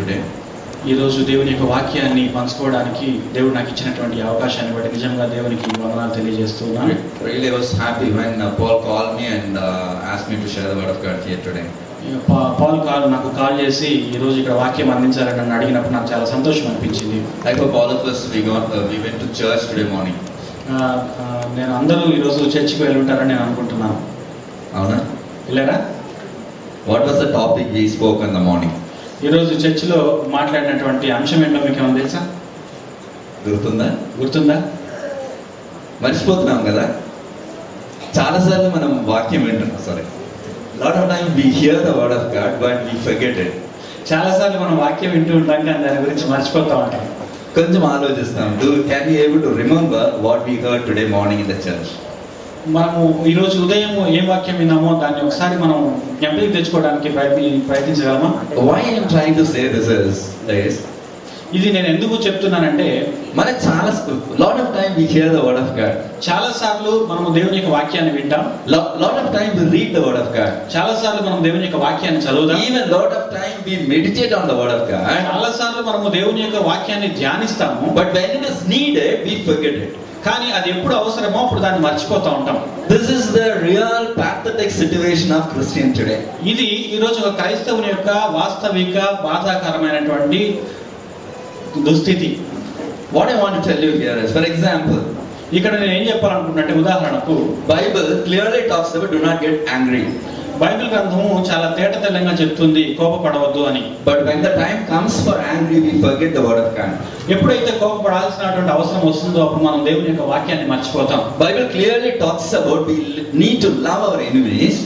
today. ఈ రోజు దేవుని యొక్క వాక్యాన్ని పంచుకోవడానికి దేవుడు నాకు ఇచ్చినటువంటి అవకాశాన్ని బట్టి నిజంగా దేవునికి వందనాలు తెలియజేస్తున్నాను. Really was happy when Paul called me and asked me to share the word of God here today. Paul నాకు కాల్ చేసి ఈ రోజు ఇక్కడ వాక్యం అందించాలని నన్ను అడిగినప్పుడు నాకు చాలా సంతోషం అనిపించింది. I hope all of us we went to church today morning. నేను అందరూ ఈ రోజు చర్చికి వెళ్ళి ఉంటారని నేను అనుకుంటున్నాను. అవునా? వెళ్ళారా? What was the topic we spoke in the morning? ఈ రోజు చర్చిలో మాట్లాడినటువంటి అంశం ఏంటో మీకు ఏమైనా తెలుసా? గుర్తుందా? మర్చిపోతున్నాం కదా. చాలాసార్లు మనం వాక్యం వింటున్నాం. Sorry, lot of time we hear the word of God but we forget it. చాలాసార్లు మనం వాక్యం వింటూ ఉంటాం కానీ దాని గురించి మర్చిపోతూ ఉంటాం. కొంచెం ఆలోచిస్తాం. Can we able to remember what we heard today morning in the church? మనము ఈరోజు ఉదయం ఏం వాక్యం విన్నామో దాన్ని ఒకసారి మనం జ్ఞాపకం తెచ్చుకోవడానికి ప్రయత్నించగలమా? Why I am trying to say this is ఇది నేను ఎందుకు చెప్తున్నానంటే మనకు చాలా lot of time we hear the word of God. చాలా సార్లు మనము దేవుని యొక్క వాక్యాన్ని వింటాం. Lot of time we read the word of God. చాలా సార్లు మనం దేవుని యొక్క వాక్యాన్ని చదువుతాం. Even lot of time we meditate on the word of God. చాలా సార్లు మనము దేవుని యొక్క వాక్యాన్ని ధ్యానిస్తాము. But when it is needed we forget it. కానీ అది ఎప్పుడు అవసరమో అప్పుడు దాన్ని మర్చిపోతూ ఉంటాం. This is the real pathetic situation of Christian today. ఇది ఈ రోజు ఒక క్రైస్తవుని యొక్క వాస్తవిక బాధాకరమైనటువంటి దుస్థితి. What I want to tell you here is, for example, ఇక్కడ నేను ఏం చెప్పాలనుకుంటున్నానంటే ఉదాహరణకు Bible clearly talks about do not get angry. Bible గ్రంథము చాలా తేటతెల్లంగా చెప్తుంది కోపపడవద్దు అని. But when the time comes for angry we forget the word of God. ఎప్పుడైతే కోపపడాల్సినటువంటి అవసరం వస్తుందో అప్పుడు మనం దేవుని యొక్క వాక్యాన్ని మర్చిపోతాం. Bible clearly talks about we need to love our enemies.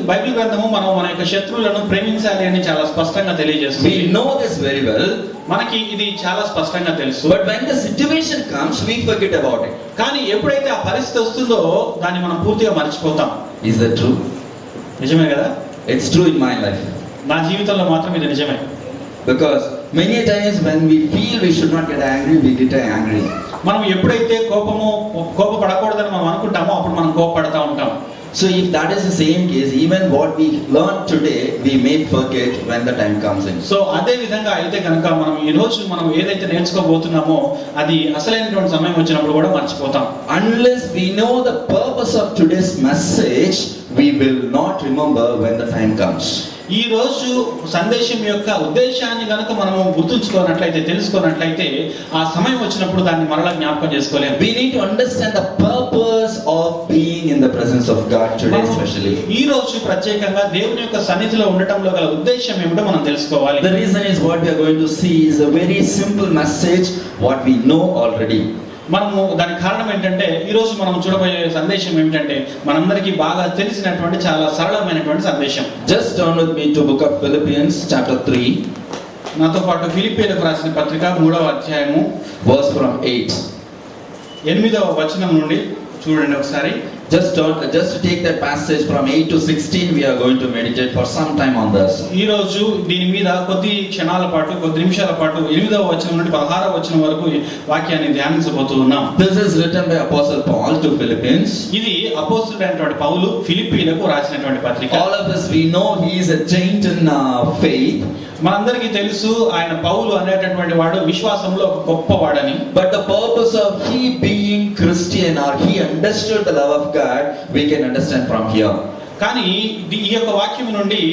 Bible గ్రంథము మనం మన యొక్క శత్రువులను ప్రేమించాలి అని చాలా స్పష్టంగా తెలియజేస్తుంది. We know this very well. మనకి ఇది చాలా స్పష్టంగా తెలుసు. But when the situation comes we forget about it. కానీ ఎప్పుడైతే ఆ పరిస్థితి వస్తుందో దాన్ని మనం పూర్తిగా మర్చిపోతాం. Is that true? నిజమే కదా? It's true in my life. నా జీవితంలో మాత్రం ఇది నిజమే. Because many times when we feel we should not get angry we get angry. మనం ఎప్పుడైతే కోపపడకూడదని మనం అనుకుంటామో అప్పుడు మనం కోపపడతా ఉంటాం. So if that is the same case, even what we learn today we may forget when the time comes in. So అదే విధంగా అయితే కనుక మనం ఈ రోజు మనం ఏదైతే నేర్చుకోబోతున్నామో అది అసలైనటువంటి సమయం వచ్చినప్పుడు కూడా మర్చిపోతాం. Unless we know the purpose of today's message we will not remember when the time comes. ఈ రోజు సందేశం యొక్క ఉద్దేశాన్ని గనుక మనము గుర్తుంచుకోనట్లయితే తెలుసుకున్నట్లయితే ఆ సమయం వచ్చినప్పుడు దాన్ని మరలా జ్ఞాపకం చేసుకోలేము. We need to understand the purpose of being in the presence of God today especially. ఈ రోజు ప్రత్యేకంగా దేవుని యొక్క సన్నిధిలో ఉండటంలో గల ఉద్దేశం ఏమిటో మనం తెలుసుకోవాలి. The reason is what we are going to see is a very simple message what we know already. మనము దానికి కారణం ఏంటంటే ఈ రోజు మనం చూడబోయే సందేశం ఏమిటంటే మనందరికీ బాగా తెలిసినటువంటి చాలా సరళమైనటువంటి సందేశం. Just turn with me to book of Philippians chapter 3. నాతో పాటు ఫిలిప్పీయులకు రాసిన పత్రిక 3వ అధ్యాయము verse from 8. 8వ వచనం నుండి చూడండి ఒకసారి. Just take that passage from 8 to 16 we are going to meditate for some time on this. ఈ రోజు దీని మీద కొద్ది క్షణాల పాటు కొద్ది నిమిషాల పాటు 8వ వచనం నుండి 16వ వచనం వరకు వాక్యాన్ని ధ్యానించబోతున్నాం. This is written by Apostle Paul to Philippians. ఇది అపోస్తలుడైనటువంటి పౌలు ఫిలిప్పీయులకు రాసినటువంటి పత్రిక. All of us we know he is a giant in faith. మనందరికీ తెలుసు ఆయన పౌలు అనేటటువంటి వాడు విశ్వాసంలో ఒక గొప్పవాడని. But the purpose of he being Christian or he understood the love of God we can understand from here. కానీ ఈ యొక్క వాక్యం నుండి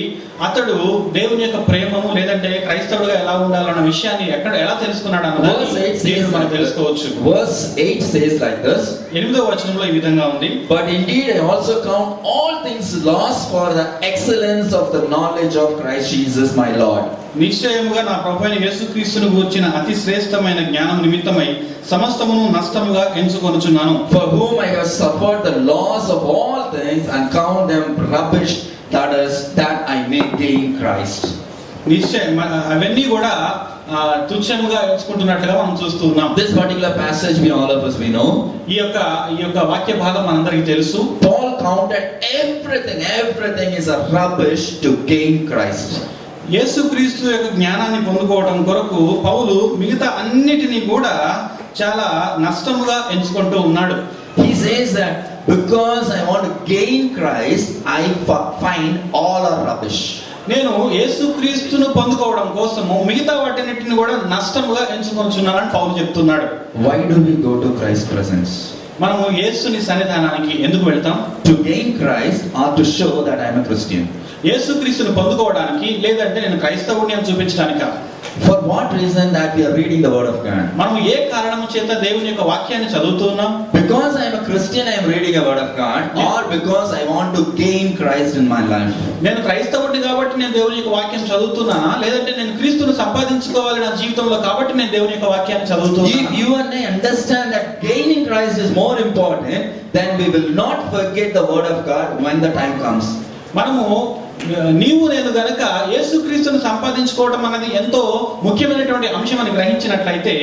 అతడు దేవుని యొక్క ప్రేమము లేదంటే క్రైస్తవుడిగా ఎలా ఉండాలన్న విషయాన్ని ఎలా తెలుసుకున్నాడు అన్నది మనం తెలుసుకోవచ్చు. Verse 8 says like this. 8వ వచనంలో ఈ విధంగా ఉంది. But indeed I also count all things lost for the excellence of the knowledge of Christ Jesus my Lord. నిశ్చయముగా నా ప్రభువైన యేసుక్రీస్తును గూర్చిన అతి శ్రేష్టమైన జ్ఞానం నిమిత్తమై సమస్తమును నష్టముగా ఎంచుకొనుచున్నాను. For whom I have suffered the loss of all things and count them rubbish, that I may gain Christ. నిశ్చయం అవన్నీ కూడా తుచ్చముగా ఎంచుకుంటున్నట్లుగా మనం చూస్తున్నాం. This particular passage all of us we know. ఈ యొక్క వాక్య భాగం మనందరికీ తెలుసు. Paul counted everything is a rubbish to gain Christ. యేసుక్రీస్తు యొక్క జ్ఞానాన్ని పొందుకోవడం కొరకు పౌలు మిగతా అన్నిటిని కూడా చాలా నష్టముగా ఎంచుకుంటూ ఉన్నాడు. He says that because I want to gain Christ I find all are rubbish. నేను యేసుక్రీస్తును పొందుకోవడం కోసము మిగతా వాటన్నిటిని కూడా నష్టముగా ఎంచుకొనుచున్నానని పౌలు చెప్తున్నాడు. Why do we go to Christ's presence? మనము యేసుని సన్నిధానానికి ఎందుకు వెళ్తాం? To gain Christ or to show that I am a Christian? యేసుక్రీస్తును పొందుకోవడానికి, లేదంటే నేను క్రైస్తవుడిని అని చూపించడానికా? For what reason that we are reading the word of God? మనం ఏ కారణం చేత దేవుని యొక్క వాక్యాన్ని చదువుతున్నాం? Because I am a Christian, I am reading a word of God, or because I want to gain Christ in my life? నేను క్రైస్తవుడిని కాబట్టి నేను దేవుని యొక్క వాక్యం చదువుతున్నానా, లేదంటే నేను క్రీస్తును సంపాదించుకోవాలి నా జీవితంలో కాబట్టి నేను దేవుని యొక్క వాక్యాన్ని చదువుతున్నానా? If you and I understand that gaining Christ is more important, then we will not forget the word of God when the time comes. మనము నీవు నేను గనక యేసుక్రీస్తును సంపాదించుకోవడం అనేది ఎంతో ముఖ్యమైనటువంటి అంశం అని గ్రహించినట్లయితే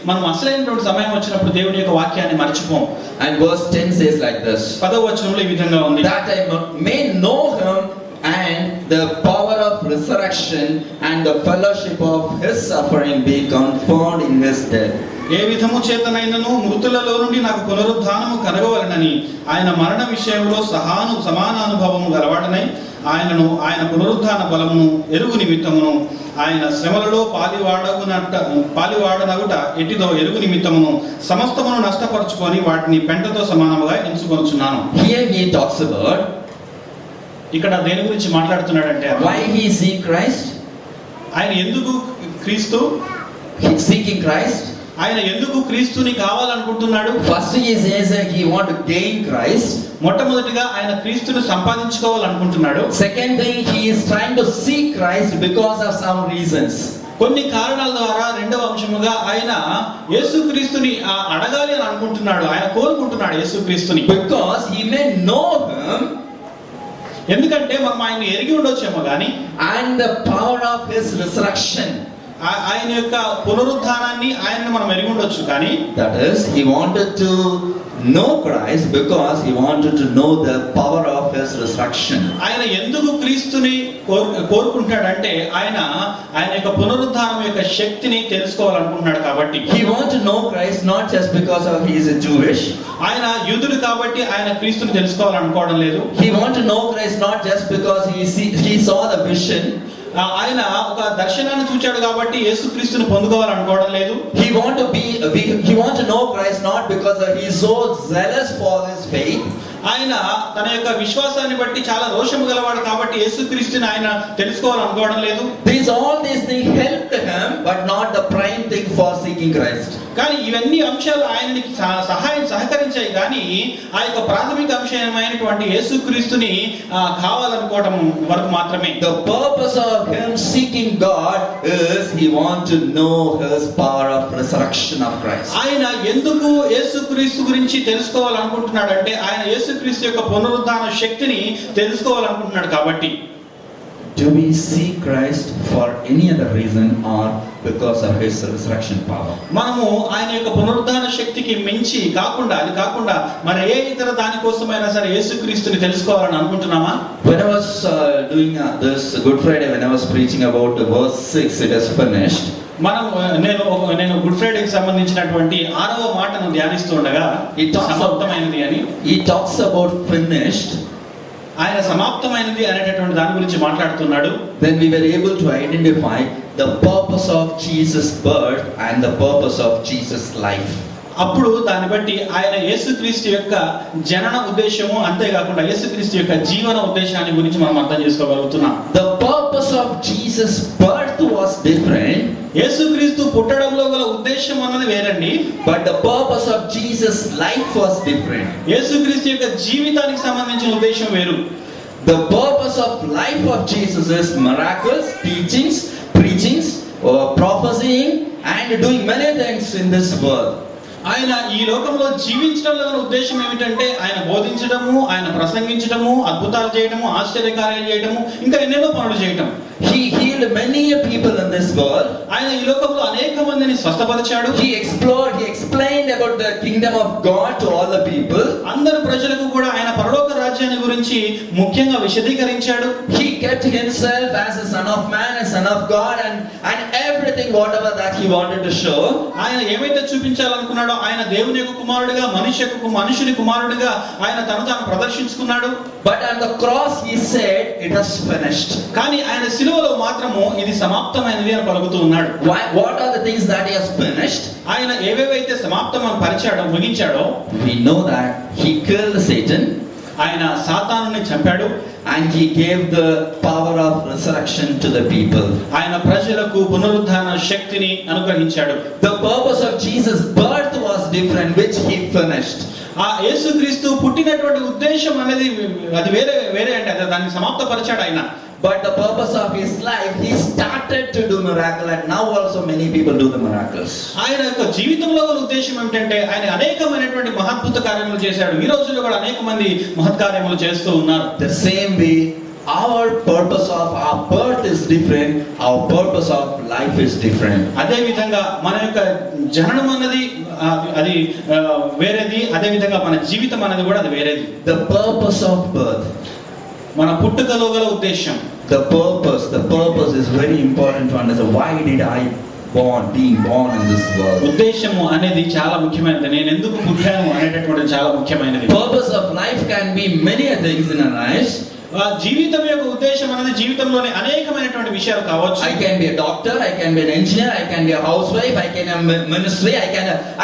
మనం అసలైనటువంటి సమయం వచ్చినప్పుడు దేవుని యొక్క వాక్యాన్ని మర్చిపోం. And verse 10 says like this. 10వ వచనంలో ఈ విధంగా ఉంది. That I may know him and the power of resurrection and the fellowship of his suffering be confirmed in his death. ఏ విధము చేతనైనను మృతులలో నుండి నాకు పునరుద్ధానము కలగవలెనని ఆయన మరణ విషయంలో సమానానుభవము గలవాడనై ఆయన పునరుద్ధాన బలమును ఎరుగు నిమిత్తమును ఆయన శ్రమలలో పాలివాడనగుట ఎట్టిదో ఎరుగు నిమిత్తమును సమస్తమును నష్టపరుచుకొని వాటిని పెంటతో సమానముగా ఎంచుకొనుచున్నాను. Here he talks about ఇక్కడ దేని గురించి మాట్లాడుతున్నాడంటే why he seek Christ. ఆయన ఎందుకు క్రీస్తు, He seeking Christ. ఆయన ఎందుకు క్రీస్తుని కావాలనుకుంటున్నాడు? First he says that he want to gain Christ. మొట్టమొదటిగా ఆయన క్రీస్తును సంపాదించుకోవాలనుకుంటున్నాడు. Second thing, he is trying to seek Christ because of some reasons. కొన్ని కారణాల ద్వారా రెండవ అంశముగా ఆయన యేసుక్రీస్తుని అడగాలి అని అనుకుంటున్నాడు, ఆయన కోరుకుంటున్నాడు యేసుక్రీస్తుని. Because he may know him, ఎందుకంటే మనం ఆయన ఎరిగి ఉండొచ్చేమో గాని, and the power of his resurrection. ఆయన యొక్క పునరుద్ధానాన్ని ఆయన్ని మనం ఎరిగి ఉండొచ్చు కానీ, that is, he wanted to know Christ because he wanted to know the power of his resurrection. ఆయన ఎందుకు క్రీస్తుని కోరుకుంటాడంటే ఆయన యొక్క పునరుద్ధానం యొక్క శక్తిని తెలుసుకోవాలనుకుంటున్నాడు కాబట్టి. He want to know Christ not just because of he is a Jewish. ఆయన యూదుడు కాబట్టి ఆయన క్రీస్తుని తెలుసుకోవాలనుకోవడం లేదు. He want to know Christ not just because he saw the vision. ఆయన ఒక దర్శనాన్ని చూచాడు కాబట్టి యేసుక్రీస్తుని పొందుకోవాలనుకోవడం లేదు. He want to know Christ not because he is so zealous for his faith. ఆయన తన యొక్క విశ్వాసాన్ని బట్టి చాలా రోషము గలవాడు కాబట్టి యేసుక్రీస్తుని ఆయన తెలుసుకోవాలనుకోవడం లేదు. All these things helped him, but not the prime thing for seeking Christ. కానీ ఇవన్నీ అంశాలు ఆయనకి సహకరించాయి కానీ ఆ యొక్క ప్రాథమిక అంశమైనటువంటి యేసుక్రీస్తుని కావాలనుకోవడం వరకు మాత్రమే. The purpose of him seeking God is he want to know his power of resurrection of Christ. ఆయన ఎందుకు యేసుక్రీస్తు గురించి తెలుసుకోవాలనుకుంటున్నాడు అంటే ఆయన యేసుక్రీస్తు యొక్క పునరుద్ధాన శక్తిని తెలుసుకోవాలనుకుంటున్నాడు కాబట్టి. Do we seek Christ for any other reason or because of his resurrection power? మనము ఆయన యొక్క పునరుద్ధాన శక్తికి మించి కాకుండా మరి ఏ ఇతర దాని కోసమైనా సరే యేసుక్రీస్తుని తెలుసుకోవాలని అనుకుంటున్నామా? When I was doing this Good Friday, when I was preaching about verse 6, it is finished. నేను గుడ్ ఫ్రైడేకి సంబంధించినటువంటి 6వ మాటను ధ్యానిస్తుండగా సమాప్తమైనది అని, he talks about finished. ఆయన సమాప్తమైనది అనేటటువంటి దాని గురించి మాట్లాడుతున్నాడు. Then we were able to identify the purpose of Jesus' birth and the purpose of Jesus' life. అప్పుడు దాన్ని బట్టి ఆయన యేసుక్రీస్తు యొక్క జనన ఉద్దేశము అంతేకాకుండా యేసుక్రీస్తు యొక్క జీవన ఉద్దేశాన్ని గురించి మనం అర్థం చేసుకోగలుగుతున్నాం. The purpose of Jesus' birth was different. యేసుక్రీస్తు పుట్టడంలో గల ఉద్దేశం అన్నది వేరండి. But the purpose of Jesus' life was different. యేసుక్రీస్తు యొక్క జీవితానికి సంబంధించిన ఉద్దేశం వేరు. The purpose of life of Jesus is miracles, teachings, preachings, prophesying, and doing many things in this world. ఆయన ఈ లోకంలో జీవించడంలో ఉద్దేశం ఏమిటంటే ఆయన బోధించడము, ఆయన ప్రసంగించడము, అద్భుతాలు చేయడము, ఆశ్చర్యకార్యాలు చేయడము, ఇంకా ఎన్నెన్నో పనులు చేయడం. He healed healed many people in this world. ఆయన ఈ లోకంలో అనేక మందిని స్వస్థపరిచాడు. He explored, he explained about the kingdom of God to all the people. అందరు ప్రజలకు కూడా ఆయన పరలోక రాజ్యాన్ని గురించి ముఖ్యంగా విశదీకరించాడు. He kept himself as a son of man, a son of God, and everything whatever that he wanted to show. ఆయన ఏమైతే చూపించాలనుకున్నాడో ఆయన దేవుని యొక్క కుమారుడిగా, మనుషుని కుమారుడిగా ఆయన తను తాను ప్రదర్శించుకున్నాడు. But on the cross he said it is finished. కానీ ఆయన శిలువలో మాత్రము ఇది సమాప్తమైనది అని పలుకుతూ ఉన్నాడు. What are the things that he has finished? ఆయన ఏవేవైతే సమాప్తం అని పరిచాడో, ముగించాడో, We know that he killed Satan ఆయన సాతానుని చంపాడు. and he gave the power of resurrection to the people. ఆయన ప్రజలకు పునరుద్ధాన శక్తిని అనుగ్రహించాడు. The purpose of Jesus' birth was different, which he finished. ఆ యేసుక్రీస్తు పుట్టినటువంటి ఉద్దేశం అనేది అది వేరే అంటే అది దాన్ని సమాప్తపరిచాడు ఆయన. But the purpose of his life, he started to do miracle, and now also many people do the miracles. ఆయన యొక్క జీవితంలో గల ఉద్దేశం ఏమిటంటే ఆయన అనేకమైనటువంటి మహద్భుత కార్యములు చేశాడు. ఈ రోజుల్లో కూడా అనేక మంది మహత్కార్యములు చేస్తూ ఉన్నారు. The same way, our purpose of our birth is different, our purpose of life is different. అదే విధంగా మన యొక్క జననం అన్నది అది వేరేది, అదే విధంగా మన జీవితం అనేది కూడా అది వేరేది. The purpose of birth, మన పుట్టుకలో గల ఉద్దేశం, the purpose is very important to understand. Why did I being born in this world? ఉద్దేశము అనేది చాలా ముఖ్యమైనది. నేను ఎందుకు పుట్టాను అనేటటువంటి చాలా ముఖ్యమైనది. Purpose of life can be many things in our lives. జీవితం యొక్క ఉద్దేశం అనేది జీవితంలోని అనేకమైనటువంటి విషయాలు కావచ్చు. I can be a doctor, I can be an engineer, I can be a housewife, I can have ministry,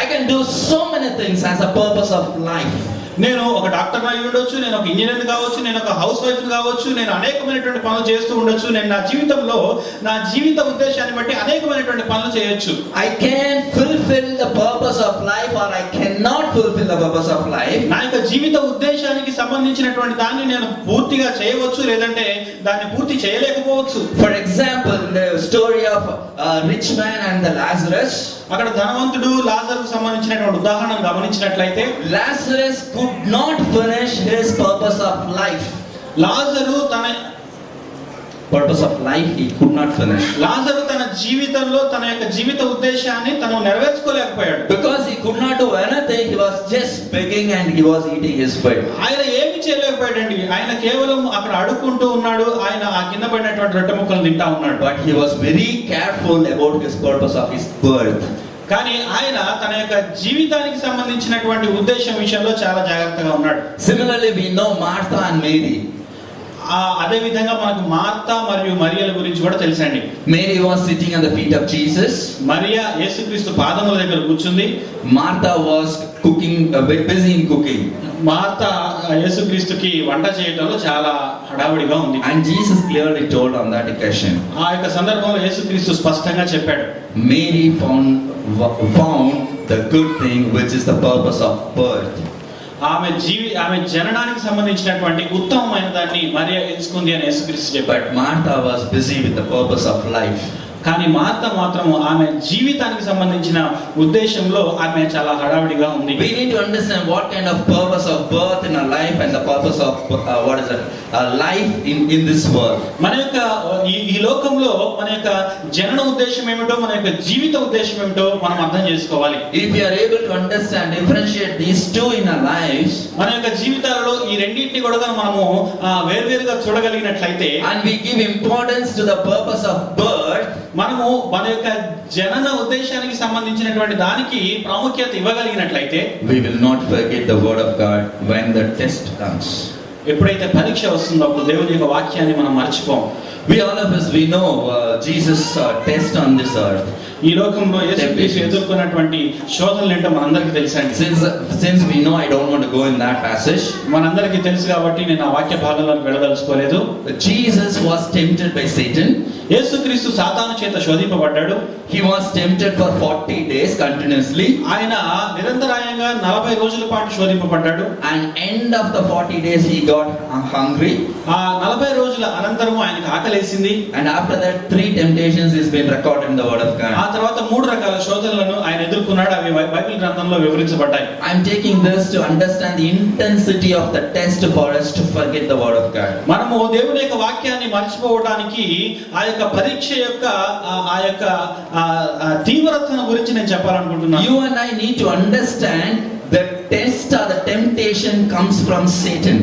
I can do so many things as a purpose of life. నేను ఒక డాక్టర్ అయి ఉండొచ్చు, నేను ఒక engineer కావచ్చు, నేను ఒక house wife కావచ్చు, నేను అనేకమైనటువంటి పనులు చేస్తూ ఉండొచ్చు. నేను నా జీవితంలో నా జీవిత ఉద్దేశాన్ని బట్టి అనేకమైనటువంటి పనులు చేయొచ్చు. I can fulfill the purpose of life, or I cannot fulfill the purpose of life. నా యొక్క జీవిత ఉద్దేశానికి సంబంధించినటువంటి దాన్ని నేను పూర్తిగా చేయవచ్చు, లేదంటే దాన్ని పూర్తి చేయలేకపోవచ్చు. For example, the story of rich man and the Lazarus. అక్కడ ధనవంతుడు లాజరుకు సంబంధించినటువంటి ఉదాహరణ గమనించినట్లయితే, Lazarus could not finish his purpose of life. లాజరు తన He could not finish. లాజరు తన జీవితంలో తన యొక్క జీవిత ఉద్దేశాన్ని తను నెరవేర్చుకోలేకపోయాడు. Because he could not do anything, he was just begging and he was eating his food. ఆయన ఏమి చేయలేకపోయాడండి. ఆయన కేవలం అక్కడ అడుక్కుంటూ ఉన్నాడు. ఆయన ఆ కింద పడినటువంటి రొట్టె ముక్కలు తింటా ఉన్నాడు. But he was very careful about his purpose of his birth. కానీ ఆయన తన యొక్క జీవితానికి సంబంధించినటువంటి ఉద్దేశం విషయంలో చాలా జాగ్రత్తగా ఉన్నాడు. Similarly, we know Martha and Mary. అదే విధంగా మనకు మార్తా మరియు మరియల గురించి కూడా తెలుసండి. Mary was sitting at the feet of Jesus. Mariya యేసుక్రీస్తు పాదముల దగ్గర కూర్చుంది. Martha was cooking, busy in cooking. Martha యేసుక్రీస్తుకి వంట చేయడంలో చాలా హడావుడిగా ఉంది. And Jesus clearly told on that occasion. ఆ యొక్క సందర్భంలో యేసుక్రీస్తు స్పష్టంగా చెప్పాడు. Mary found the good thing, which is the purpose of birth. ఆమె జననానికి సంబంధించినటువంటి ఉత్తమమైన దాన్ని మరియా ఎంచుకుంది అని యేసుక్రీస్తు చెప్పాడు. But Martha was busy with the purpose of life. కానీ మార్త మాత్రము ఆమె జీవితానికి సంబంధించిన ఉద్దేశంలో ఆమె చాలా హడావిడిగా ఉంది. We need to understand what kind of purpose of birth in our life and the purpose of life in this world. మన యొక్క ఈ లోకంలో మన యొక్క జనన ఉద్దేశం ఏమిటో, మన యొక్క జీవిత ఉద్దేశం ఏమిటో మనం అర్థం చేసుకోవాలి. If we are able to understand, differentiate these two in our lives, మన యొక్క జీవితాలలో ఈ రెండింటిని కూడా మనము వేర్వేరుగా చూడగలిగినట్లయితే, and we give importance to the purpose of birth, మనము మన యొక్క జనన ఉద్దేశానికి సంబంధించినటువంటి దానికి ప్రాముఖ్యత ఇవ్వగలిగినట్లయితే, we will not forget the word of God when the test comes. ఎప్పుడైతే పరీక్ష వస్తుందో అప్పుడు దేవుని యొక్క వాక్యాన్ని మనం మర్చిపోం. All of us know Jesus test on this earth. ఈ లోకంలో యేసుక్రీస్తు ఎదుర్కొన్నటువంటి శోధనలు ఏంటో మనందరికీ తెలుసండి. Since we know, I don't want to go in that passage. మనందరికీ తెలుసు కాబట్టి నేను ఆ వాక్య భాగంలోకి వెళ్ళదలుచుకోలేదు. Jesus was tempted by Satan. యేసుక్రీస్తు సాతాను చేత శోధింపబడ్డాడు. He was tempted for 40 days continuously. ఆయన నిరంతరాయంగా 40 రోజుల పాటు శోధింపబడ్డాడు. And end of the 40 days he got hungry. ఆ 40 రోజుల అనంతరం ఆయనకు ఆకలి వేసింది. And after that, 3 temptations is been recorded in the Word of ఆ God. తర్వాత 3 రకాల శోధనలను ఆయన ఎదుర్కొన్నాడు. అవి బైబిల్ గ్రంథంలో వివరించబడ్డాయి. I'm taking this to understand the intensity of the test for us to forget the Word of God. మనము దేవుని యొక్క వాక్యాన్ని మర్చిపోవడానికి ఆ యొక్క పరీక్ష యొక్క ఆ యొక్క తీవ్రతను గురించి నేను చెప్పాలనుకుంటున్నాను. You and I need to understand the test or the temptation comes from Satan.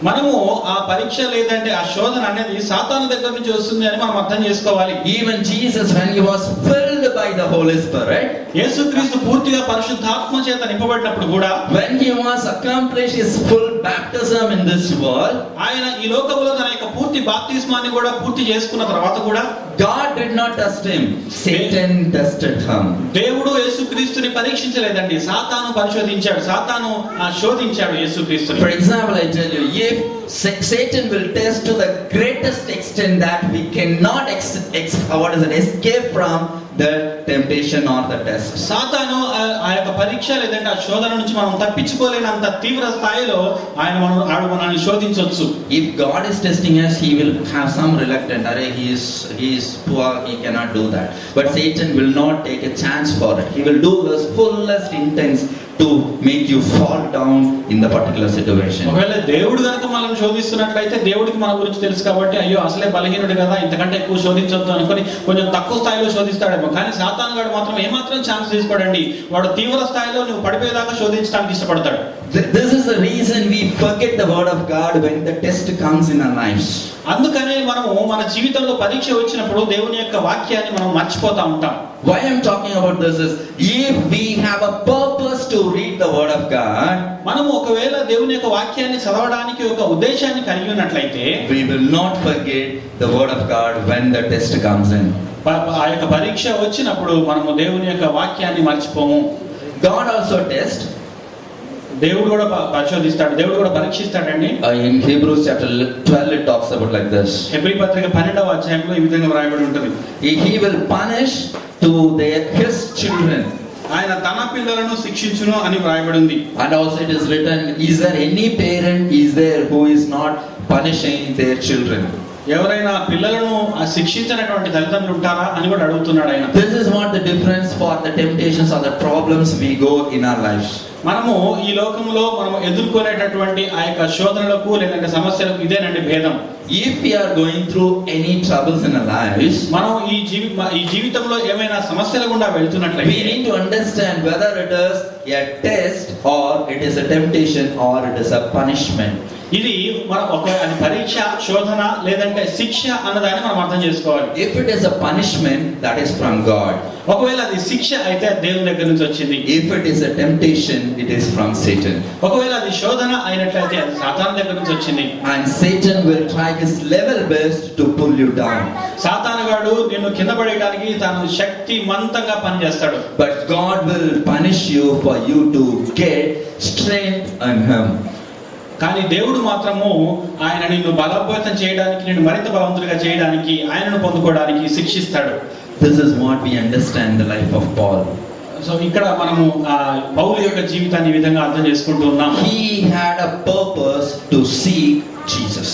మనము ఆ పరీక్ష లేదంటే ఆ శోధన అనేది సాతాను దగ్గర నుంచి వస్తుంది అని మనం అర్థం చేసుకోవాలి. Even Jesus, when he was filled by the Holy Spirit, యేసుక్రీస్తు పూర్తిగా పరిశుద్ధాత్మ చేత నింపబడినప్పుడు కూడా, when he was accomplished his full baptism in this world, ఆయన ఈ లోకంలో తన యొక్క పూర్తి బాప్తిస్మాన్ని కూడా పూర్తి చేసుకున్న తర్వాత కూడా God did not test him. Satan tested him. దేవుడు యేసుక్రీస్తుని పరీక్షించలేదండి, సాతాను పరిశోధించాడు, సాతాను శోధించాడు యేసుక్రీస్తుని. For example, I tell you, if Satan will test to the greatest extent that we cannot escape from the temptation or the test. సాతాను ఆ యొక్క పరీక్ష లేదంటే ఆ శోధన నుంచి మనం తప్పించుకోలేనంత తీవ్ర స్థాయిలో ఆడు మనల్ని శోధించవచ్చు. If God is testing us, he will have some reluctance. He is poor, he cannot do that. But Satan will not take a chance for it. He will do his fullest intents to make you fall down in the particular situation. ఒకవేళ దేవుడు కనుక మనల్ని శోధిస్తున్నట్లయితే దేవుడికి మన గురించి తెలుసు కాబట్టి అయ్యో అసలే బలహీనుడు కదా, ఇంతకంటే ఎక్కువ శోధించొద్దు అనుకుని కొంచెం తక్కువ స్థాయిలో శోధిస్తాడేమో. కానీ సాతాను గాడు మాత్రం ఏమాత్రం ఛాన్స్ తీసుకోడండి. వాడు తీవ్ర స్థాయిలో నువ్వు పడిపోయేదాకా శోధించడానికి ఇష్టపడతాడు. This is the reason we forget the word of God when the test comes in our lives. అందుకనే మనము మన జీవితంలో పరీక్ష వచ్చినప్పుడు దేవుని యొక్క వాక్యాన్ని మనం మర్చిపోతా ఉంటాం. Why I'm talking about this is, if we have a purpose to read the word of God, మనము ఒకవేళ దేవుని యొక్క వాక్యాన్ని చదవడానికి ఒక ఉద్దేశాన్ని కలిగి ఉన్నట్లయితే we will not forget the word of God when the test comes in. ఆ యొక్క పరీక్ష వచ్చినప్పుడు మనము దేవుని యొక్క వాక్యాన్ని మర్చిపోము. God also tests. దేవుడు కూడా పరిశోధిస్తాడు, దేవుడు కూడా పరీక్షిస్తాడండి. In Hebrews chapter 12 it talks about like this. Hebrew పత్రిక 12వ అధ్యాయంలో ఈ విధంగా వ్రాయబడి ఉంటుంది. He will punish to his children. ఆయన తన పిల్లలను శిక్షించును అని వ్రాయబడి ఉంది. And also it is written, is there any parent is there who is not punishing their children? ఎవరైనా పిల్లలను శిక్షించినటువంటి తల్లిదండ్రులు ఉంటారా అని కూడా అడుగుతున్నాడు ఆయన. This is what the difference for the temptations or the problems we go in our lives. మనము ఈ లోకంలో మనము ఎదుర్కొనేటటువంటి ఆ యొక్క శోధనలకు లేదంటే సమస్యలకు ఇదేనండి భేదం. If we are going through any troubles in our lives, మనం ఈ జీవితంలో ఏమైనా సమస్యల గుండా వెళ్తున్నట్లయితే we need to understand whether it is a test or it is a temptation or it is a punishment. ఇది మనం అది పరీక్ష, శోధన లేదంటే శిక్ష అన్నదాన్ని మనం అర్థం చేసుకోవాలి. If it is a punishment, that is from God. ఒకవేళ అది శిక్ష అయితే దేవుని దగ్గర నుంచి వచ్చింది. If it is a temptation, it is from Satan. ఒకవేళ అది శోధన అయినట్లయితే అది సాతాను దగ్గర నుంచి వచ్చింది. And Satan will try his level best to pull you down. సాతానుగాడు నిన్ను కింద పడేయడానికి తాను శక్తిమంతంగా పనిచేస్తాడు. But God will punish you for you to get strength in him. కానీ దేవుడు మాత్రము ఆయన నిన్ను బలోపేతం చేయడానికి, నిన్ను మరింత బలవంతుడిగా చేయడానికి, ఆయనను పొందుకోవడానికి శిక్షిస్తాడు. This is what we understand the life of Paul. So ఇక్కడ మనము పౌలు యొక్క జీవితాన్ని ఈ విధంగా అర్థం చేసుకుంటూ ఉన్నాం. He had a purpose to seek Jesus.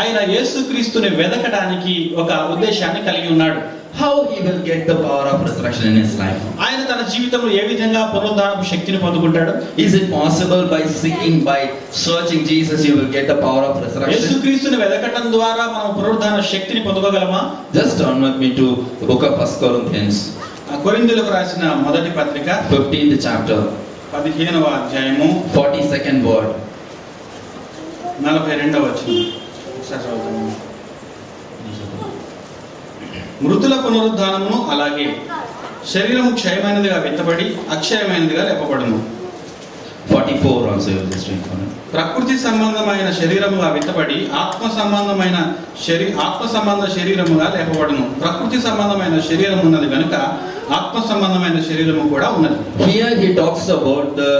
ఆయన యేసుక్రీస్తుని వెదకడానికి ఒక ఉద్దేశాన్ని కలిగి ఉన్నాడు. How he will get the power of resurrection in his life? ఆయన తన జీవితంలో ఏ విధంగా పునరుద్ధానపు శక్తిని పొందుకుంటాడు? Is it possible by searching Jesus you will get the power of resurrection? యేసుక్రీస్తుని వెదకటం ద్వారా మనం పునరుద్ధాన శక్తిని పొందుకోగలమా? Just turn with me to the book of 1 Corinthians. కొరింథీయులకు రాసిన మొదటి పత్రిక 15th chapter, 15వ అధ్యాయము 42nd word. 42వ వచనం. ఒకసారి చదువుతాము. మృతుల పునరుద్ధానమును అలాగే శరీరము క్షయమైనదిగా విత్తబడి అక్షయమైనదిగా లేపబడును. 44 also you will just read for me. ప్రకృతి సంబంధమైన శరీరముగా విత్తబడి ఆత్మ సంబంధ శరీరముగా లేపబడును. ప్రకృతి సంబంధమైన శరీరం ఉన్నది కనుక ఆత్మ సంబంధమైన శరీరము కూడా ఉన్నది. Here he talks about the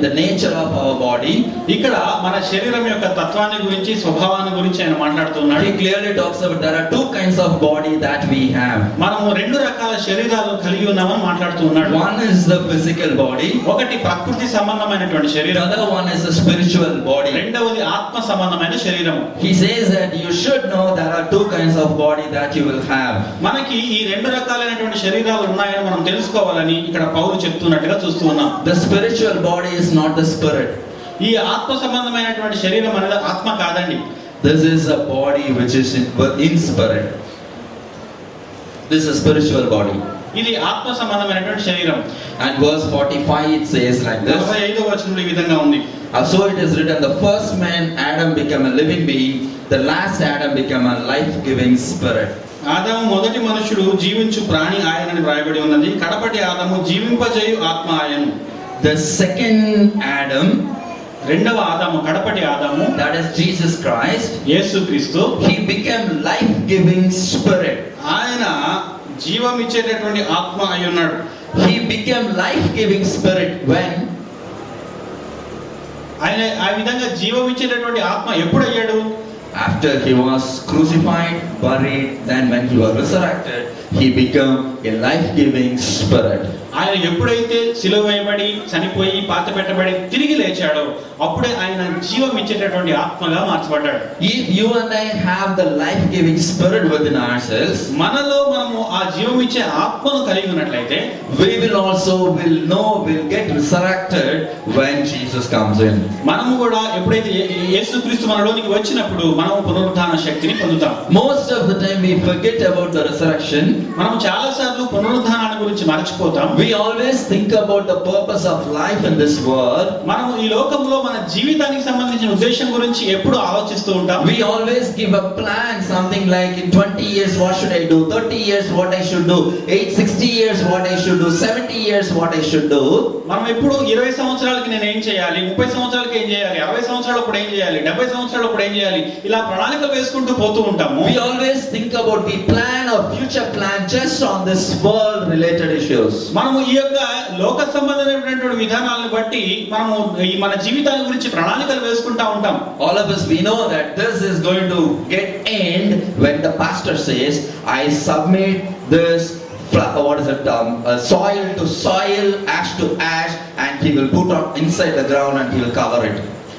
the nature of our body. ఇక్కడ మన శరీరం యొక్క తత్వాన్ని గురించి, స్వభావాన్ని గురించి ఆయన మాట్లాడుతున్నాడు. He clearly talks about there are two kinds of body that we have. మనము రెండు రకాల శరీరాలను కలిగి ఉన్నామని మాట్లాడుతూ ఉన్నాడు. One is the physical body, ఒకటి ప్రకృతి సంబంధమైనటువంటి the శరీరం, other one is the spiritual body. రెండవది ఆత్మ సంబంధమైన శరీరం. He says that you should know there are two kinds of body that you will have. మనకి ఈ రెండు రకాలైనటువంటి శరీరాలు ఉన్నాయని మనం తెలుసుకోవాలని ఇక్కడ పౌలు చెప్తున్నట్టుగా చూస్తూ ఉన్నాం. The spiritual body is not the spirit. ఈ ఆత్మ సంబంధమైనటువంటి శరీరం అనేది ఆత్మ కాదండి. This is a body which is in spirit. This is a spiritual body. ఇది ఆత్మ సంబంధమైనటువంటి శరీరం. And verse 45 it says like this. 45వ వచనంలో ఈ విధంగా ఉంది. So it is written, the first man Adam became a living being, the last Adam became a life-giving spirit. ఆదాము మొదటి మనుషుడు జీవించు ప్రాణి ఆయనని వ్రాయబడి ఉన్నది. కడపటి ఆదాము జీవింపజేయు ఆత్మ ఆయను. The second Adam, రెండవ ఆదాము, కడపటి ఆదాము, that is Jesus Christ, యేసుక్రీస్తు, he became life-giving spirit. ఆయన జీవం ఇచ్చేటటువంటి ఆత్మ అయి ఉన్నాడు. He became life-giving spirit when? ఆయన ఆ విధంగా జీవం ఇచ్చేటటువంటి ఆత్మ ఎప్పుడు అయ్యాడు? After he was crucified, buried, then when he was resurrected, he became a life-giving spirit. ఆయన ఎప్పుడైతే సిలువ వేయబడి చనిపోయి పాత పెట్టబడి తిరిగి లేచాడో అప్పుడే ఆయన జీవం ఇచ్చేటటువంటి ఆత్మగా మార్చబడ్డాడు. If you and I have the life-giving spirit within ourselves, మనలో మనము ఆ జీవం ఇచ్చే ఆత్మను కలిగి ఉన్నట్లయితే we will get resurrected when Jesus comes in. మనము కూడా ఎప్పుడైతే యేసుక్రీస్తు మనలోనికి వచ్చినప్పుడు మనం పునరుద్ధాన శక్తిని పొందుతాం. Most of the time we forget about the resurrection. మనం చాలా సార్లు పునరుద్ధానాన్ని గురించి మర్చిపోతాం. We always think about the purpose of life in this world. మనం ఈ లోకంలో మన జీవితానికి సంబంధించిన ఉద్దేశం గురించి ఎప్పుడు ఆలోచిస్తూ ఉంటాం. We always give a plan, something like in 20 years what should I do, 30 years what I should do, 60 years what I should do, 70 years what I should do. మనం ఎప్పుడు 20 సంవత్సరాలకి నేను ఏం చేయాలి, 30 సంవత్సరాలకి ఏం చేయాలి, 60 సంవత్సరాలప్పుడు ఏం చేయాలి, 70 సంవత్సరాలప్పుడు ఏం చేయాలి, ఇలా ప్రణాళికలు వేసుకుంటూ పోతూ ఉంటాము. We always think about, we plan our future plan just on this world related issues. మనము ఈ యొక్క లోక సంబంధమైనటువంటి విధానాలను బట్టి మనము ఈ మన జీవితాల గురించి ప్రణాళికలు వేసుకుంటా ఉంటాం. All of us, we know that this is going to get end when the pastor says, I submit this soil to soil, ash to ash, and he will put on inside the ground and he will cover it.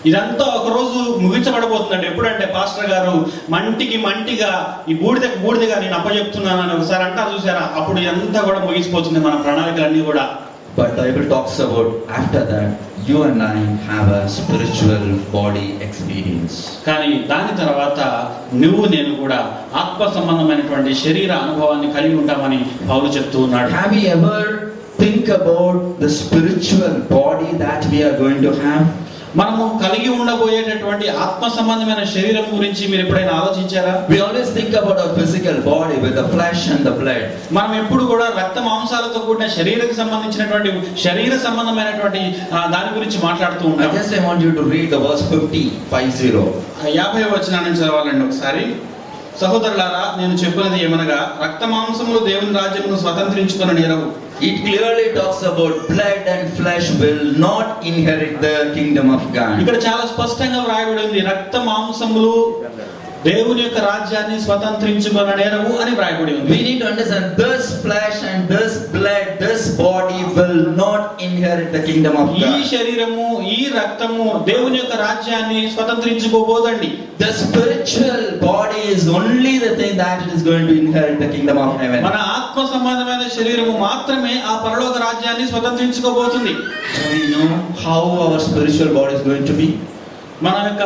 ఇదంతా ఒక రోజు ముగించబడబోతుందండి. ఎప్పుడంటే pastor గారు మంటికి మంటిగా ఈ బూడిదగా నేను అప్పచెప్తున్నాను అని ఒకసారి అంటారు చూసారా, అప్పుడు ఇదంతా కూడా ముగిసిపోతుంది మన ప్రణాళికలన్నీ కూడా. But Bible talks about after that you and I have a spiritual body experience. కానీ దాని తర్వాత నువ్వు నేను కూడా ఆత్మ సంబంధమైనటువంటి శరీర అనుభవాన్ని కలిగి ఉంటామని పౌలు చెప్తూ ఉన్నాడు. Have you ever think about the spiritual body that we are going to have? మనము కలిగి ఉండబోయేటటువంటి ఆత్మ సంబంధమైన శరీరం గురించి మీరు ఎప్పుడైనా ఆలోచించారా? We always think about our physical body with the flesh and the blood. మనం ఎప్పుడు కూడా రక్త మాంసాలతో కూడిన శరీరానికి సంబంధించినటువంటి శరీర సంబంధమైనటువంటి దాని గురించి మాట్లాడుతూ ఉంటాం. I want you to read the verse 50. 50వ వచనాన్ని చదవాలండి ఒకసారి. సహోదరులారా, నేను చెప్పినది ఏమనగా రక్త మాంసములు దేవుని రాజ్యమును స్వతంత్రించుకొన నేరవు. It clearly talks about blood and flesh will not inherit the kingdom of God. ఇక్కడ చాలా స్పష్టంగా వ్రాయబడి ఉంది, రక్త మాంసములు దేవుని యొక్క రాజ్యాన్ని స్వతంత్రించుకొన నేరవు అని వ్రాయబడి ఉంది. We need to understand this flesh and this blood, this body will not inherit the kingdom of God. ఈ శరీరము ఈ రక్తము దేవుని యొక్క రాజ్యాన్ని స్వతంత్రించుకోబోదండి. The spiritual body is only the thing that it is going to inherit the kingdom of heaven. మన ఆత్మ సంబంధమైన శరీరము మాత్రమే ఆ పరలోక రాజ్యాన్ని స్వతంత్రించుకోబోతుంది. Do we know how our spiritual body is going to be? మన యొక్క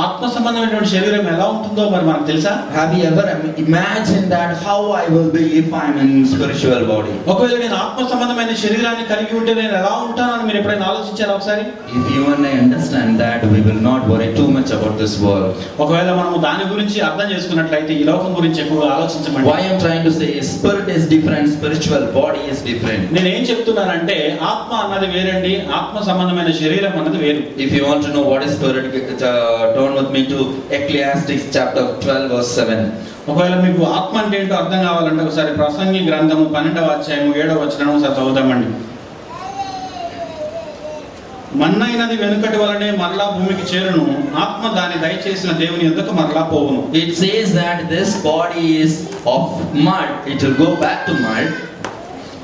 ఆత్మ సంబంధమైనటువంటి శరీరం ఎలా ఉంటుందో మరి మనకు తెలుసా? Have you ever imagined that how I will be if I am in spiritual body? ఒకవేళ నేను ఆత్మ సంబంధమైన శరీరాన్ని కలిగి ఉంటే నేను ఎలా ఉంటానని మీరు ఎప్పుడైనా ఆలోచించారా ఒకసారి? If you and I understand that, we will not worry too much about this world. ఒకవేళ మనము దాని గురించి అర్థం చేసుకున్నట్లయితే ఈ లోకం గురించి ఎక్కువగా ఆలోచించమండి. Why I am trying to say is spirit is different, spiritual body is different. నేను ఏం చెప్తున్నానంటే ఆత్మ అన్నది వేరండి, ఆత్మ సంబంధమైన శరీరం అన్నది వేరు. If you want to know what is spirit, turn with me to Ecclesiastes chapter 12 verse 7. ఒకవేళ మీకు ఆత్మ అంటే ఏంటో అర్థం కావాలంటే ఒకసారి ప్రసంగి గ్రంథము 12వ అధ్యాయము 7వ వచనం ఒకసారి చదువుదామండి. మన్నైనది వెనుకటి వలనే మరలా భూమికి చేరును, ఆత్మ దాని దయచేసిన దేవుని యొద్దకు మరలా పోవును. It says that this body is of mud, it will go back to mud,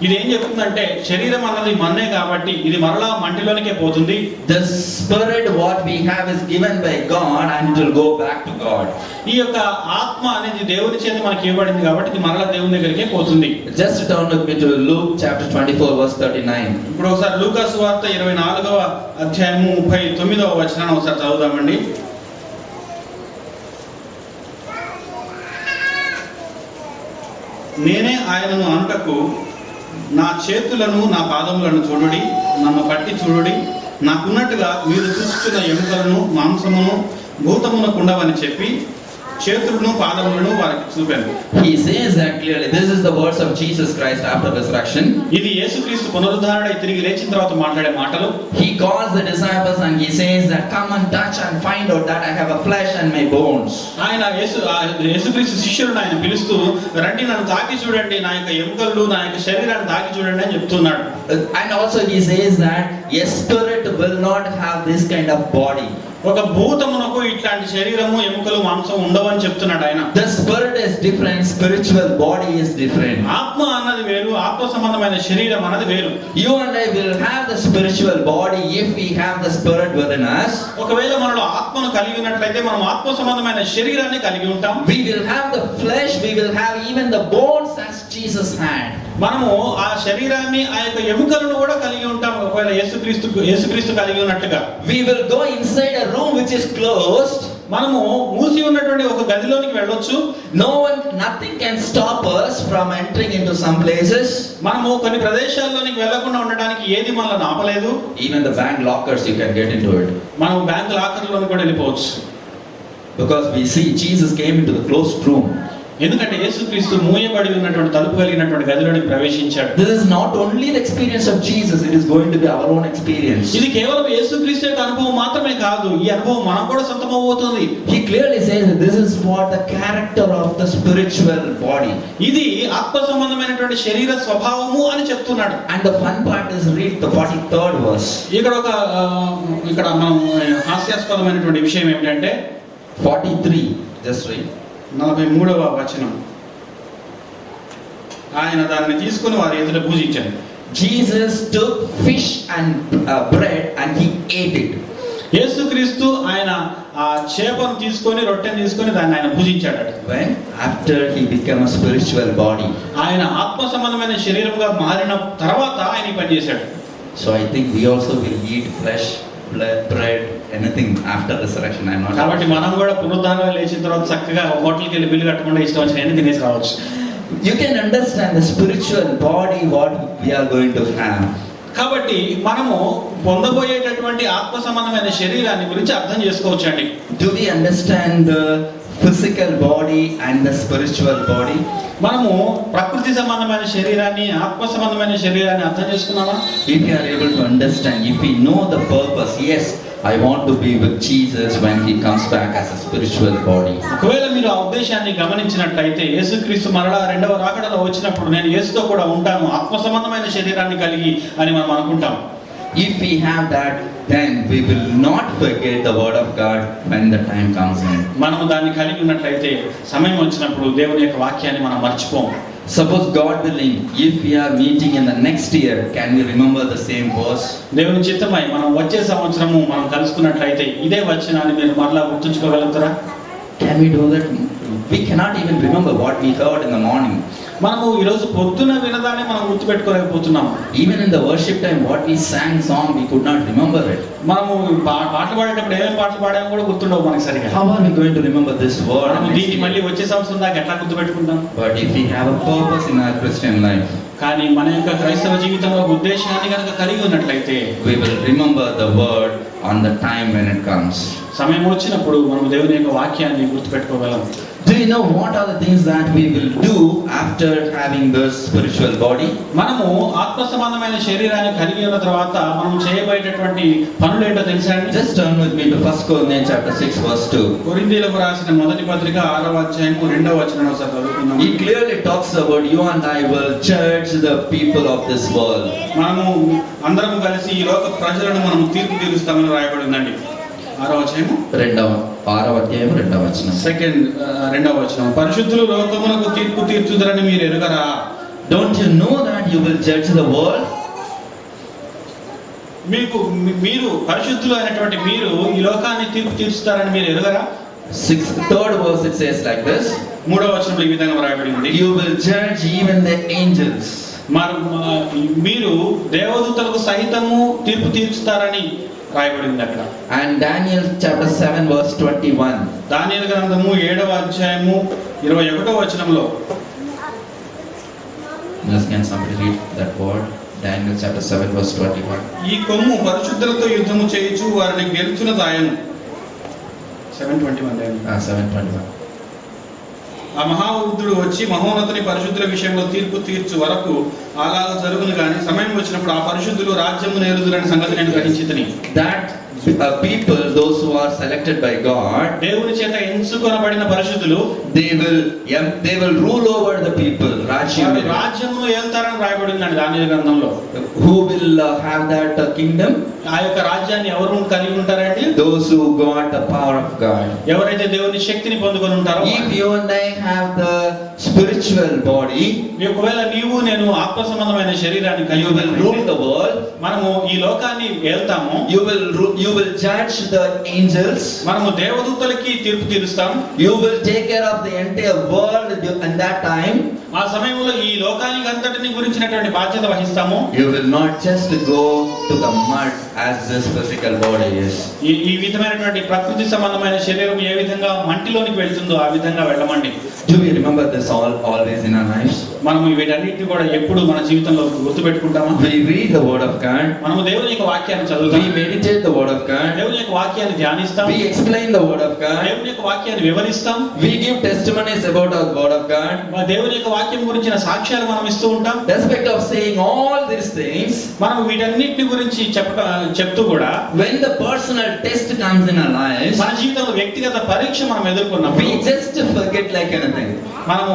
ఇది ఏం చెప్తుందంటే శరీరం అన్నది మన్నే కాబట్టి ఇది మరలా మంటిలోనికే పోతుంది. The spirit what we have is given by God and it will go back to God. ఈ యొక్క ఆత్మ అనేది దేవుని చేత మనకి ఇవ్వబడింది కాబట్టి ఇది మరలా దేవుని దగ్గరికే పోతుంది. Just turn with me to Luke chapter 24 verse 39. ఇప్పుడు ఒకసారి లూకా సువార్త 24వ అధ్యాయము 39వ వచనాన్ని ఒకసారి చదువుదామండి. నేనే ఆయనను అనుటకు నా చేతులను నా పాదములను చూడుడి, నన్ను పట్టి చూడుడి, నాకున్నట్టుగా మీరు చూస్తున్న ఎముకలను మాంసమును భూతమునకు ఉండవని చెప్పి చేతులను పాదములను వారికి చూపాను. He says that clearly. This is the words of Jesus Christ after resurrection. ఇది యేసుక్రీస్తు పునరుద్ధారణై తిరిగి లేచిన తర్వాత మాట్లాడే మాటలు. He calls the disciples and he says that come and touch and find out that I have a flesh and my bones. ఆయన యేసుక్రీస్తు శిష్యులను ఆయన పిలుస్తూ రండి నన్ను తాకి చూడండి, నా యొక్క ఎముకలు నా యొక్క శరీరాన్ని తాకి చూడండి అని చెప్తున్నాడు. And also he says that a spirit will not have this kind of body. ఒక భూతమునకు ఇట్లాంటి శరీరము ఎముకలు మాంసం ఉండవని చెప్తున్నాడు ఆయన. The spirit is different, spiritual body is different. ఆత్మ అన్నది వేరు, ఆత్మ సంబంధమైన శరీరం అన్నది వేరు. You and I will have the spiritual body if we have the spirit within us. ఒకవేళ మనలో ఆత్మను కలిగి ఉన్నట్లయితే మనం ఆత్మ సంబంధమైన శరీరాన్ని కలిగి ఉంటాం. We will have the flesh, we will have even the bones as Jesus had. మనము ఆ శరీరాన్ని ఆ యొక్క ఎముకలను కూడా కలిగి ఉంటాం ఒకవేళ యేసుక్రీస్తు కలిగి ఉన్నట్టుగా. We will go inside a room which is closed. మనము మూసి ఉన్నటువంటి ఒక గదిలోనికి వెళ్ళొచ్చు. Nothing can stop us from entering into some places. మనము కొన్ని ప్రదేశాల్లోనికి వెళ్ళకుండా ఉండడానికి ఏది మనల్ని ఆపలేదు. Even the bank lockers you can get into it. మనం బ్యాంక్ లాకర్లోకి కూడా వెళ్ళిపోవచ్చు. Because we see Jesus came into the closed room. ఎందుకంటే యేసుక్రీస్తు మూయబడి ఉన్నటువంటి తలుపు కలిగినటువంటి గదిలోనికి ప్రవేశించాడు. This is not only the experience of Jesus, it is going to be our own experience. ఇది కేవలం యేసుక్రీస్తు యొక్క అనుభవం మాత్రమే కాదు, ఈ అనుభవం మనం కూడా సొంతమవుతుంది. He clearly says that this is what the character of the spiritual body. ఇది ఆత్మ సంబంధమైనటువంటి శరీర స్వభావము అని చెప్తున్నాడు. And the fun part is read the 43rd verse. ఇక్కడ మనం హాస్యాస్పదమైనటువంటి విషయం ఏమిటంటే 43, just read. 43వ వచనం. ఆయన దాన్ని తీసుకుని వారి ఎదుట పూజించాడు. Jesus took fish and bread and he ate it. యేసుక్రీస్తు ఆయన ఆ చేపను తీసుకొని రొట్టెను తీసుకొని దాన్ని ఆయన పూజించాడు. When? After he became a spiritual body. ఆయన ఆత్మ సంబంధమైన శరీరంగా మారిన తర్వాత ఆయన ఈ పని చేశాడు. So I think we also will eat flesh, bread, anything after resurrection. I'm not. కాబట్టి మనం కూడా పునరుద్ధానం లేచిన తర్వాత చక్కగా హోటల్కి వెళ్ళి బిల్లు కట్టకుండా ఇష్టం వచ్చిన అన్ని తినేసి రావచ్చు. You can understand the spiritual body what we are going to have. కాబట్టి మనము పొందబోయేటటువంటి ఆత్మ సంబంధమైన శరీరాన్ని గురించి అర్థం చేసుకోవచ్చండి. Do we understand the physical body and the spiritual body? మనము ప్రకృతి సంబంధమైన శరీరాన్ని ఆత్మ సంబంధమైన శరీరాన్ని అర్థం చేసుకున్నామా? If we are able to understand, if we know the purpose, yes, I want to be with Jesus when he comes back as a spiritual body. ఒకవేళ మీరు ఆ ఉద్దేశాన్ని గమనించినట్లయితే యేసుక్రీస్తు మరలా రెండవ రాకడలో వచ్చినప్పుడు నేను యేసుతో కూడా ఉంటాను ఆత్మ సంబంధమైన శరీరాన్ని కలిగి అని మనం అనుకుంటాం. If we have that, then we will not forget the word of God when the time comes in. మనము దాన్ని కలిగి ఉన్నట్లయితే సమయం వచ్చినప్పుడు దేవుని యొక్క వాక్యాన్ని మనం మర్చిపోం. Suppose God willing, if we are meeting in the next year, can we remember the same verse? దేవుని చిత్తమై మనం వచ్చే సంవత్సరము మనం కలుసుకున్నట్లయితే ఇదే వచనాన్ని మీరు మరలా గుర్తుంచుకోగలుగుతారా? Can we do that? We cannot even remember what we heard in the morning. మనము ఈ రోజు పొద్దున వినదాన్ని మనం గుర్తుపెట్టుకోలేకపోతున్నాం. Even in the worship time, what we sang song, we could not remember it. మనము పాటలు పాడేటప్పుడు ఏమేం పాటలు పాడామో కూడా గుర్తుండవు మనకి సరిగా. How are we going to remember this word? మనము దీన్ని మళ్ళీ వచ్చే సంవత్సరం దాకా ఎట్లా గుర్తుపెట్టుకుంటాం? But if we have a purpose in our Christian life, కానీ మన యొక్క క్రైస్తవ జీవితంలో ఉద్దేశాన్ని కనుక కలిగి ఉన్నట్లయితే we will remember the word on the time when it comes. సమయం వచ్చినప్పుడు మనం దేవుని యొక్క వాక్యాన్ని గుర్తుపెట్టుకోగలం. Do you know what are the things that we will do after having this spiritual body? మనము ఆత్మ సంబంధమైన శరీరాన్ని కలిగి ఉన్న తర్వాత మనం చేయబోయేటటువంటి పనులు ఏంటో తెలుసా అండి? Just turn with me to 1 Corinthians chapter 6 verse 2. కొరింథీయులకు రాసిన మొదటి పత్రిక 6వ అధ్యాయము 2వ వచనం ఒకసారి చదువుకుందాం. He clearly talks about you and I will judge the people of this world. మనము అందరం కలిసి ఈ లోక ప్రజలను మనం తీర్పు తీరుస్తామని రాయబడి ఉందండి. 6వ అధ్యాయము 2వ వచనం. సెకండ్ 2వ వచనం. పరిశుద్ధులు లోకమునకు తీర్పు తీర్చుదరని మీరు ఎరుగరా? Don't you know that you will judge the world? మీరు పరిశుద్ధులు అయినటువంటి మీరు ఈ లోకాన్ని తీర్పు తీర్చుతారని మీరు ఎరుగరా? Third verse it says like this. 3వ వచనంలో ఈ విధంగా వ్రాయబడి ఉంది, You will judge even the angels. మీరు దేవదూతలకు సహితము తీర్పు తీర్చుతారని రాయబడింది అక్కడ. And Daniel chapter 7 verse 21. దానియేలు గ్రంథము 7వ అధ్యాయము 21వ వచనంలో, Can somebody read that word? Daniel chapter 7 verse 21. ఈ కొమ్ము పరిశుద్ధులతో యుద్ధము చేయుచు వారిని గెలుచున దాయను. 7:21. 7:21. ఆ మహావృద్ధుడు వచ్చి మహోన్నతుని పరిశుద్ధుల విషయంలో తీర్పు తీర్చు వరకు అలాగ జరుగును గాని సమయం వచ్చినప్పుడు ఆ పరిశుద్ధులు రాజ్యము నేరుదురని సంగతి నేను గ్రహించితిని. That people, those who are selected by God, దేవుని చేత ఎంచుకొనబడిన పరిశుద్ధులు they will rule over the people. రాజ్యమును ఏల్తారని రాయబడిందండి దానియేలు గ్రంథంలో. Who will have that kingdom? ఆ యొక్క రాజ్యాన్ని ఎవరు కలిగి ఉంటారండి? Those who got the power of God. ఎవరైతే దేవుని శక్తిని పొందుకొని ఉంటారో. If you and I have the spiritual body, ఒకవేళ నీవు నేను ఆత్మ సంబంధమైన శరీరాన్ని కలిగి you will rule the world. మనము ఈ లోకాన్ని ఏల్తాము. You will judge the angels. మనము దేవదూతలకి తీర్పు తీరుస్తాం. You will take care of the entire world at that time. ఆ సమయంలో ఈ లోకానికి అంతటిని గురించినటువంటి బాధ్యత వహిస్తాము. You will not just go to the mud as this physical body is. ఈ విధమైనటువంటి ప్రకృతి సంబంధమైన శరీరం ఏ విధంగా మంటిలోనికి వెళ్తుందో ఆ విధంగా వెళ్ళమండి. Do we remember this always in our lives? మనము వీటన్నిటిని కూడా ఎప్పుడు మన జీవితంలో గుర్తుపెట్టుకుంటామా? We read the word of God. మనము దేవుని యొక్క వాక్యాన్ని చదువుతాం. We meditate the word of God. దేవుని యొక్క వాక్యాన్ని ధ్యానిస్తాం. We explain the word of God. దేవుని యొక్క వాక్యాన్ని వివరిస్తాం. We give testimonies about our word of God. దేవుని యొక్క వాక్యం గురించిన సాక్ష్యాలు మనం ఇస్తూ ఉంటాం. Despite of saying all these things, మనం వీటన్నిటిని గురించి చెప్తూ కూడా when the personal test comes in our lives, మన జీవితంలో వ్యక్తిగత పరీక్ష మనం ఎదుర్కొన్నప్పుడు we just forget like anything. మనము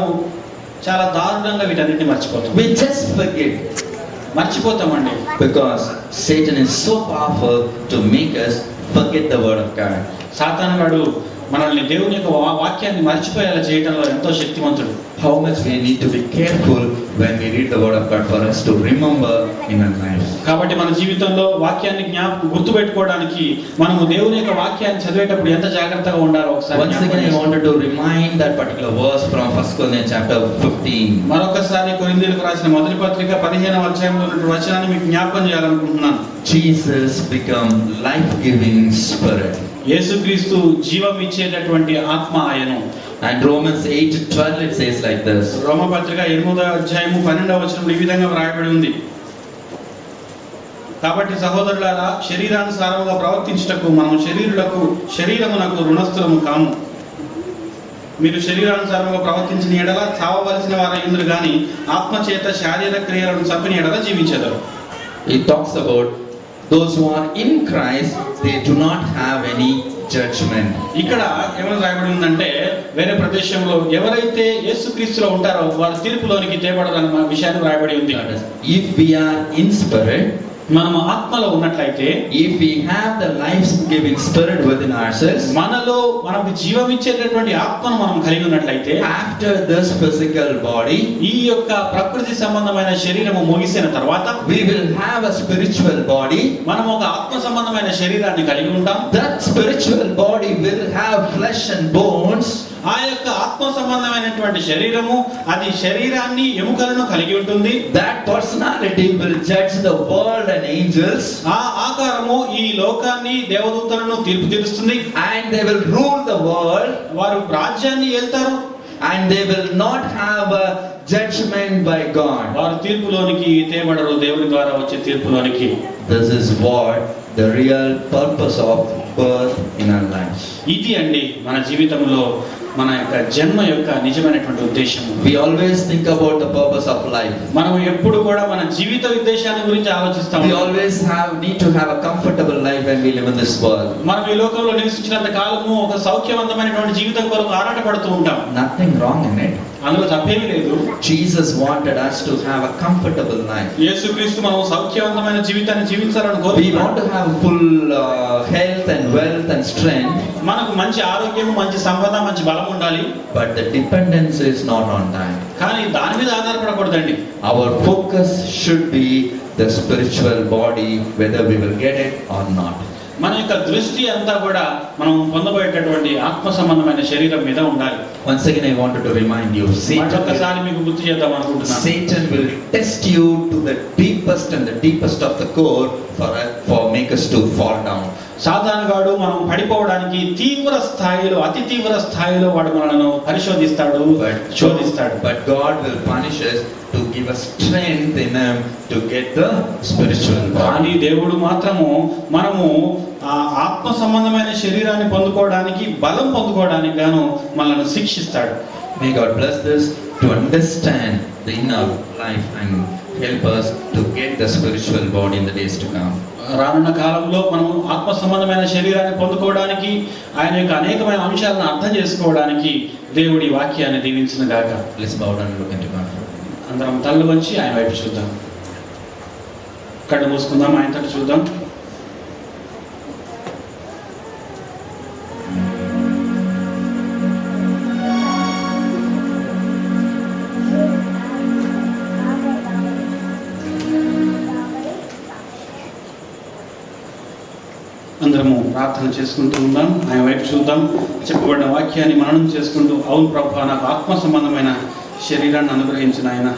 చాలా దారుణంగా వీటన్నిటిని మర్చిపోతాం. We just forget. మర్చిపోతామండి. Because Satan is so powerful to make us forget the word of God. సాతానుగాడు మనల్ని దేవుని యొక్క వాక్యాన్ని మర్చిపోయేలా చేయడంలో ఎంతో శక్తివంతుడు. How much we need to be careful when we read the word of God for us to remember in our lives. కాబట్టి మన జీవితంలో వాక్యాన్ని గుర్తుపెట్టుకోవడానికి మనము దేవుని యొక్క వాక్యాన్ని చదివేటప్పుడు ఎంత జాగ్రత్తగా ఉండాలో ఒకసారి. Once again I wanted to remind that particular verse from 1 Corinthians chapter 15. మరొకసారి కొరింథీయులకు రాసిన మొదటి పత్రిక 15వ అధ్యాయంలో ఉన్న వచనాన్ని మీకు జ్ఞాపకం చేయాలనుకుంటున్నాను. Jesus become life-giving spirit. యేసుక్రీస్తు జీవం ఇచ్చేటటువంటి ఆత్మ ఆయను. And Romans 8:12 it says like this. రోమపత్రిక 8వ అధ్యాయము 12వ వచనంలో ఈ విధంగా వ్రాయబడి ఉంది, కాబట్టి సహోదరులారా శరీరానుసారముగా ప్రవర్తించుటకు మనము శరీరమునకు రుణస్థులము కాము. మీరు శరీరానుసారముగా ప్రవర్తించిన ఎడల చావవలసిన వారయ్యుందురు గాని ఆత్మ చేత శారీర క్రియలను చంపిన ఎడల జీవించెదరు. It talks about those who are in Christ, they do not have any judgment. ఇక్కడ ఏమని రాయబడి ఉందంటే వేరే ప్రదేశంలో ఎవరైతే యేసుక్రీస్తులో ఉంటారో వారు తీర్పులోనికి తేబడరన్న విషయాన్ని రాయబడి ఉంది. If we are in spirit, మనము ఆత్మలో ఉన్నట్లయితే, if we have the life-giving spirit within ourselves, మనలో మనకు జీవం ఇచ్చేటటువంటి ఆత్మను మనం కలిగి ఉన్నట్లయితే, after this physical body, ఈ యొక్క ప్రకృతి సంబంధమైన శరీరము ముగిసిన తర్వాత we will have a spiritual body. మనం ఒక ఆత్మ సంబంధమైన శరీరాన్ని కలిగి ఉంటాం. That spiritual body will have flesh and bones. ఆ యొక్క ఆత్మ సంబంధమైనటువంటి శరీరము అది శరీరాన్ని ఎముకలను కలిగి ఉంటుంది. That personality will judge the world and angels. ఆ ఆకారము ఈ లోకాన్ని దేవదూతలను తీర్పు తీరుస్తుంది. And they will rule the world. వారు రాజ్యాన్ని ఏల్తారు. And they will not have a judgment by God. వారు తీర్పులోనికి తేబడరు, దేవుని ద్వారా వచ్చే తీర్పులోనికి. This is what the real purpose of birth in our lives. ఇది అండి మన జీవితంలో మన యొక్క జన్మ యొక్క నిజమైనటువంటి ఉద్దేశం. We always think about the purpose of life. మనం ఎప్పుడు కూడా మన జీవిత ఉద్దేశాన్ని గురించి ఆలోచిస్తాం. We always need to have a comfortable life when we live in this world. మనం ఈ లోకంలో నివసించినంత కాలము ఒక సౌఖ్యవంతమైనటువంటి జీవితం కొరకు ఆరాటపడుతూ ఉంటాం. Nothing wrong in it. అందులో తప్పేమీ లేదు. Jesus wanted us to have a comfortable life. యేసుక్రీస్తు మనం సౌఖ్యవంతమైన జీవితాన్ని జీవించాలని We కోరుతున్నాడు. want to have full health and wealth and strength, మనకు మంచి ఆరోగ్యం, మంచి సంపద, మంచి బలం ఉండాలి. but the dependence is not on that. కానీ దాని మీద ఆధారపడకూడదండి. Our focus should be the spiritual body, whether we will get it or not. మన యొక్క దృష్టి అంతా కూడా మనం పొందబోయేటటువంటి ఆత్మ సంబంధమైన శరీరం మీద ఉండాలి. Once again, I wanted to remind you, మరొకసారి మీకు గుర్తు చేద్దాం అనుకుంటున్నాను. Satan will test you to the deepest and the deepest of the core for make us to fall down. సాతానుగాడు మనం పడిపోవడానికి తీవ్ర స్థాయిలో, అతి తీవ్ర స్థాయిలో వాడు మనలను పరిశోధిస్తాడు, శోధిస్తాడు. But God will punish us to give us strength in him to get the spiritual కానీ body. దేవుడు మాత్రము మనము ఆ ఆత్మ సంబంధమైన శరీరాన్ని పొందుకోవడానికి, బలం పొందుకోవడానికి గాను మనల్ని శిక్షిస్తాడు. May God bless this to understand the inner life and help us to get the spiritual body in the days to come. రానున్న కాలంలో మనం ఆత్మ సంబంధమైన శరీరాన్ని పొందుకోవడానికి, ఆయన యొక్క అనేకమైన అంశాలను అర్థం చేసుకోవడానికి దేవుడి వాక్యాన్ని దీవించిన గాక. Let's bow down and look into God. అందరం తల్లు వంచి ఆయన వైపు చూద్దాం. కళ్ళు మూసుకుందాం, ఆయన తట్టు చూద్దాం. అందరము ప్రార్థన చేసుకుంటూ ఉందాం, ఆయన వైపు చూద్దాం. చెప్పబడిన వాక్యాన్ని మననం చేసుకుంటూ, అవును ప్రభువా, నాకు ఆత్మ సంబంధమైన శరీరాన్ని అనుగ్రహించిన ఆయన